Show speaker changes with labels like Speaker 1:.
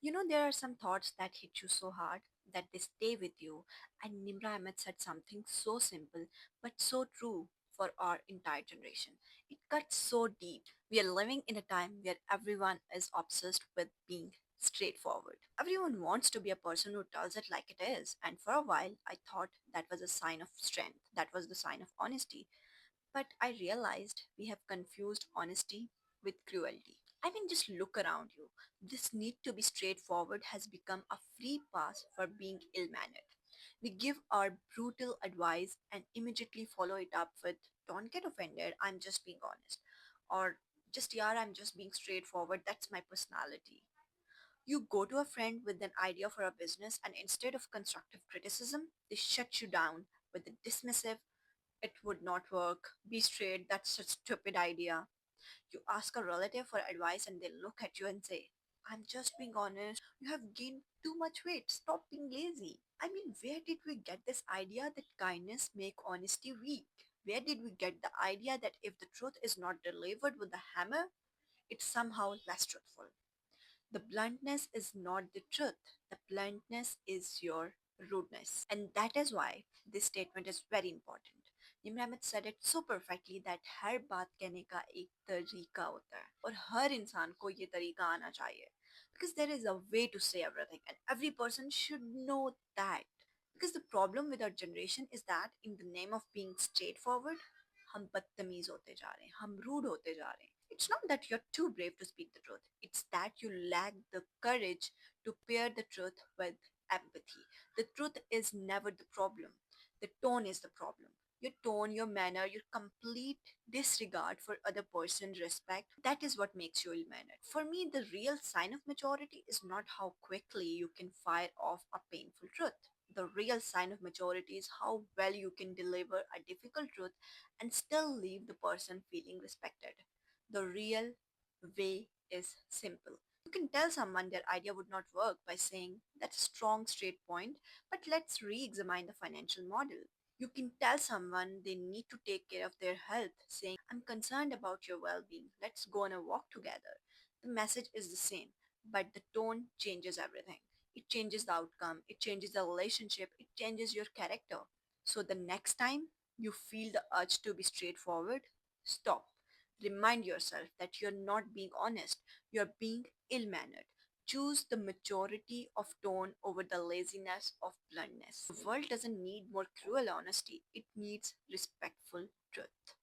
Speaker 1: There are some thoughts that hit you so hard that they stay with you. And Nimra Ahmed said something so simple but so true for our entire generation. It cuts so deep. We are living in a time where everyone is obsessed with being straightforward. Everyone wants to be a person who tells it like it is. And for a while, I thought that was a sign of strength. That was the sign of honesty. But I realized we have confused honesty with cruelty. I mean, just look around you. This need to be straightforward has become a free pass for being ill mannered. We give our brutal advice and immediately follow it up with, don't get offended, I'm just being honest. Or just, yeah, I'm just being straightforward, that's my personality. You go to a friend with an idea for a business, and instead of constructive criticism, they shut you down with a dismissive, it would not work, be straight, that's a stupid idea. You ask a relative for advice and they look at you and say, I'm just being honest, you have gained too much weight, stop being lazy. I mean, where did we get this idea that kindness make honesty weak? Where did we get the idea that if the truth is not delivered with a hammer, it's somehow less truthful? The bluntness is not the truth. The bluntness is your rudeness. And that is why this statement is very important. निम्र Ahmad said it so perfectly that हर बात कहने का एक तरीका होता है और हर इंसान को ये तरीका आना चाहिए. Because there is a way to say everything and every person should know that. Because the problem with our generation is that in the name of being straightforward, हम बदतमीज होते जा रहे हैं, हम रूड होते जा रहे हैं. It's not that you're too brave to speak the truth. It's that you lack the courage to pair the truth with empathy. The truth is never the problem. The tone is the problem. Your tone, your manner, your complete disregard for other person's respect, that is what makes you ill-mannered. For me, the real sign of maturity is not how quickly you can fire off a painful truth. The real sign of maturity is how well you can deliver a difficult truth and still leave the person feeling respected. The real way is simple. You can tell someone their idea would not work by saying, that's a strong straight point, but let's re examine the financial model. You can tell someone they need to take care of their health, saying, I'm concerned about your well being, let's go on a walk together. The message is the same, but the tone changes everything. It changes the outcome, it changes the relationship, it changes your character. So the next time you feel the urge to be straightforward, stop. Remind yourself that you're not being honest, you're being ill mannered. Choose the maturity of tone over the laziness of bluntness. The world doesn't need more cruel honesty, it needs respectful truth.